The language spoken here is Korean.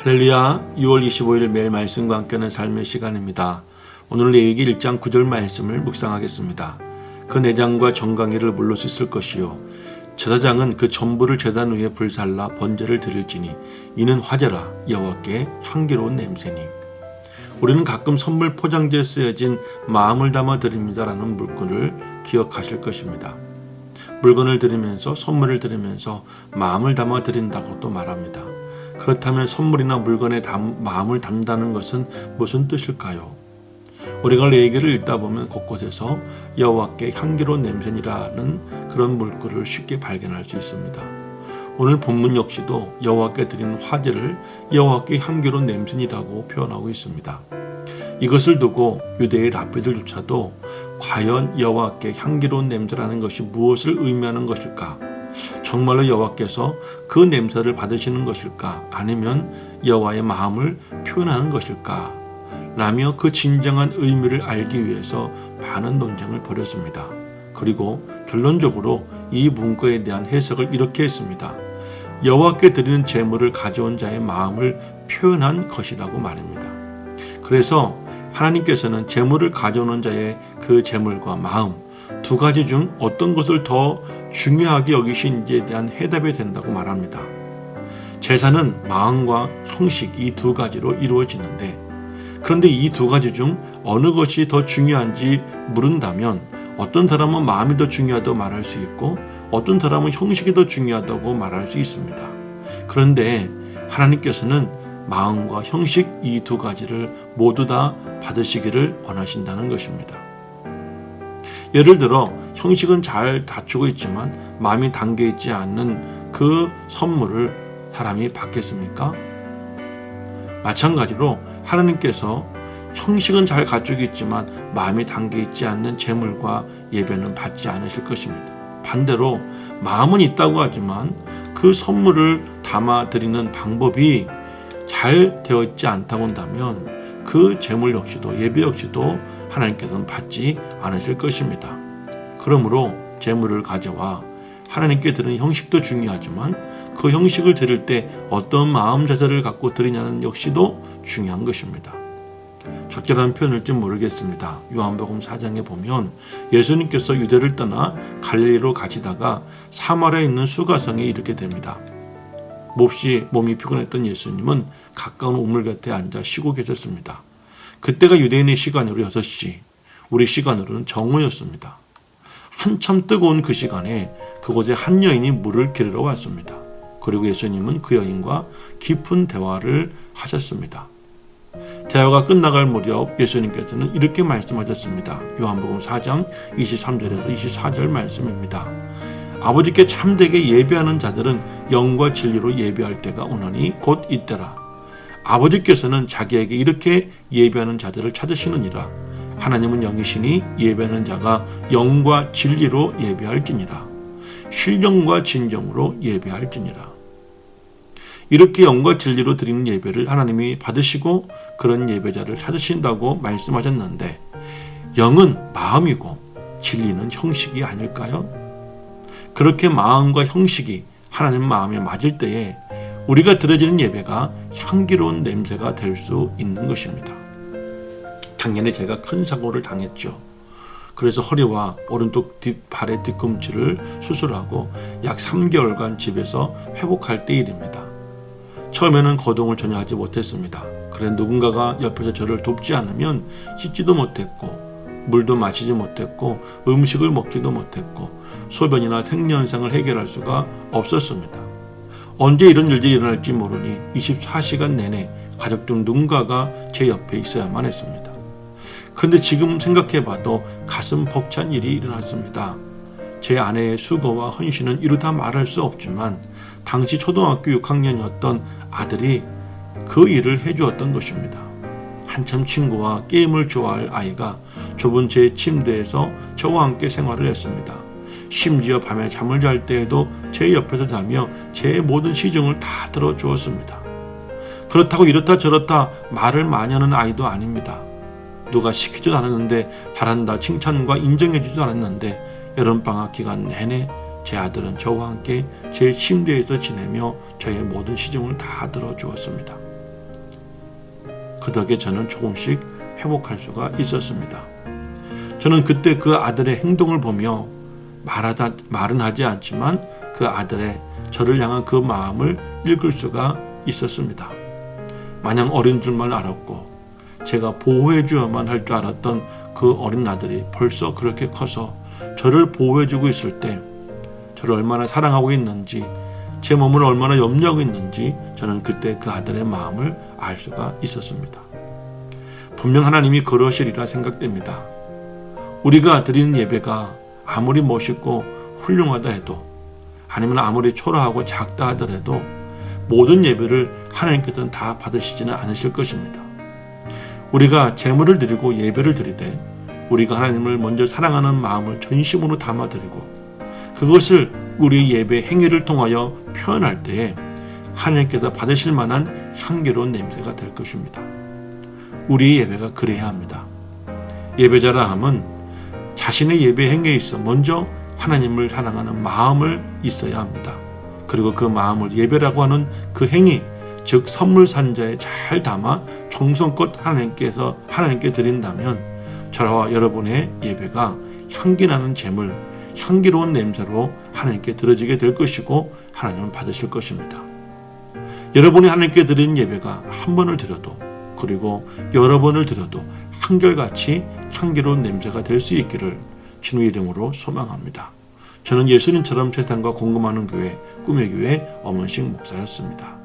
할렐루야. 6월 25일 매일 말씀과 함께하는 삶의 시간입니다. 오늘 레위기 1장 9절 말씀을 묵상하겠습니다. 그 내장과 정강이를 물로 씻을 것이요 제사장은 그 전부를 제단 위에 불살라 번제를 드릴지니 이는 화제라 여호와께 향기로운 냄새니. 우리는 가끔 선물 포장지에 쓰여진 마음을 담아 드립니다라는 물건을 기억하실 것입니다. 물건을 드리면서 선물을 드리면서 마음을 담아 드린다고 또 말합니다. 그렇다면 선물이나 물건에 마음을 담다는 것은 무슨 뜻일까요? 우리가 레위기를 읽다 보면 곳곳에서 여호와께 향기로운 냄새니라는 그런 물건을 쉽게 발견할 수 있습니다. 오늘 본문 역시도 여호와께 드리는 화제를 여호와께 향기로운 냄새니라고 표현하고 있습니다. 이것을 두고 유대의 랍비들조차도 과연 여호와께 향기로운 냄새라는 것이 무엇을 의미하는 것일까? 정말로 여호와께서 그 냄새를 받으시는 것일까? 아니면 여호와의 마음을 표현하는 것일까? 라며 그 진정한 의미를 알기 위해서 많은 논쟁을 벌였습니다. 그리고 결론적으로 이 문구에 대한 해석을 이렇게 했습니다. 여호와께 드리는 제물을 가져온 자의 마음을 표현한 것이라고 말합니다. 그래서 하나님께서는 제물을 가져오는 자의 그 제물과 마음 두 가지 중 어떤 것을 더 중요하게 여기신지에 대한 해답이 된다고 말합니다. 제사는 마음과 형식 이 두 가지로 이루어지는데 그런데 이 두 가지 중 어느 것이 더 중요한지 물은다면 어떤 사람은 마음이 더 중요하다고 말할 수 있고 어떤 사람은 형식이 더 중요하다고 말할 수 있습니다. 그런데 하나님께서는 마음과 형식 이 두 가지를 모두 다 받으시기를 원하신다는 것입니다. 예를 들어 형식은 잘 갖추고 있지만 마음이 담겨있지 않는 그 선물을 사람이 받겠습니까? 마찬가지로 하나님께서 형식은 잘 갖추고 있지만 마음이 담겨있지 않는 제물과 예배는 받지 않으실 것입니다. 반대로 마음은 있다고 하지만 그 선물을 담아드리는 방법이 잘 되어 있지 않다고 한다면 그 제물 역시도 예배 역시도 하나님께서는 받지 않으실 것입니다. 그러므로 제물을 가져와 하나님께 드리는 형식도 중요하지만 그 형식을 드릴 때 어떤 마음 자세를 갖고 드리냐는 역시도 중요한 것입니다. 적절한 표현일지 모르겠습니다. 요한복음 4장에 보면 예수님께서 유대를 떠나 갈릴리로 가시다가 사마리아에 있는 수가성에 이르게 됩니다. 몹시 몸이 피곤했던 예수님은 가까운 우물 곁에 앉아 쉬고 계셨습니다. 그때가 유대인의 시간으로 6시, 우리 시간으로는 정오였습니다. 한참 뜨거운 그 시간에 그곳에 한 여인이 물을 기르러 왔습니다. 그리고 예수님은 그 여인과 깊은 대화를 하셨습니다. 대화가 끝나갈 무렵 예수님께서는 이렇게 말씀하셨습니다. 요한복음 4장 23절에서 24절 말씀입니다. 아버지께 참되게 예배하는 자들은 영과 진리로 예배할 때가 오나니 곧 이때라. 아버지께서는 자기에게 이렇게 예배하는 자들을 찾으시느니라. 하나님은 영이시니 예배하는 자가 영과 진리로 예배할지니라. 신령과 진정으로 예배할지니라. 이렇게 영과 진리로 드리는 예배를 하나님이 받으시고 그런 예배자를 찾으신다고 말씀하셨는데 영은 마음이고 진리는 형식이 아닐까요? 그렇게 마음과 형식이 하나님 마음에 맞을 때에 우리가 드려지는 예배가 향기로운 냄새가 될 수 있는 것입니다. 작년에 제가 큰 사고를 당했죠. 그래서 허리와 오른쪽 발의 뒤꿈치를 수술하고 약 3개월간 집에서 회복할 때 일입니다. 처음에는 거동을 전혀 하지 못했습니다. 그래 누군가가 옆에서 저를 돕지 않으면 씻지도 못했고 물도 마시지 못했고 음식을 먹지도 못했고 소변이나 생리현상을 해결할 수가 없었습니다. 언제 이런 일들이 일어날지 모르니 24시간 내내 가족 중 누군가가 제 옆에 있어야만 했습니다. 그런데 지금 생각해봐도 가슴 벅찬 일이 일어났습니다. 제 아내의 수고와 헌신은 이루다 말할 수 없지만 당시 초등학교 6학년이었던 아들이 그 일을 해주었던 것입니다. 한참 친구와 게임을 좋아할 아이가 좁은 제 침대에서 저와 함께 생활을 했습니다. 심지어 밤에 잠을 잘 때에도 제 옆에서 자며 제 모든 시중을 다 들어주었습니다. 그렇다고 이렇다 저렇다 말을 많이 하는 아이도 아닙니다. 누가 시키지도 않았는데 잘한다 칭찬과 인정해주지도 않았는데 여름방학 기간 내내 제 아들은 저와 함께 제 침대에서 지내며 저의 모든 시중을 다 들어주었습니다. 그 덕에 저는 조금씩 회복할 수가 있었습니다. 저는 그때 그 아들의 행동을 보며 말은 하지 않지만 그 아들의 저를 향한 그 마음을 읽을 수가 있었습니다. 마냥 어린 줄만 알았고 제가 보호해 주어야만 할 줄 알았던 그 어린 아들이 벌써 그렇게 커서 저를 보호해 주고 있을 때 저를 얼마나 사랑하고 있는지, 제 몸을 얼마나 염려하고 있는지 저는 그때 그 아들의 마음을 알 수가 있었습니다. 분명 하나님이 그러시리라 생각됩니다. 우리가 드리는 예배가 아무리 멋있고 훌륭하다 해도, 아니면 아무리 초라하고 작다 하더라도 모든 예배를 하나님께서는 다 받으시지는 않으실 것입니다. 우리가 제물을 드리고 예배를 드리되 우리가 하나님을 먼저 사랑하는 마음을 전심으로 담아드리고 그것을 우리의 예배 행위를 통하여 표현할 때에 하나님께서 받으실 만한 향기로운 냄새가 될 것입니다. 우리의 예배가 그래야 합니다. 예배자라 함은 자신의 예배 행위에 있어 먼저 하나님을 사랑하는 마음을 있어야 합니다. 그리고 그 마음을 예배라고 하는 그 행위, 즉 선물 산자에 잘 담아 정성껏 하나님께 드린다면 저와 여러분의 예배가 향기나는 제물, 향기로운 냄새로 하나님께 드려지게 될 것이고 하나님은 받으실 것입니다. 여러분이 하나님께 드린 예배가 한 번을 드려도, 그리고 여러 번을 드려도 한결같이 향기로운 냄새가 될 수 있기를 주님의 이름으로 소망합니다. 저는 예수님처럼 세상과 공감하는 교회, 꿈의 교회 엄은식 목사였습니다.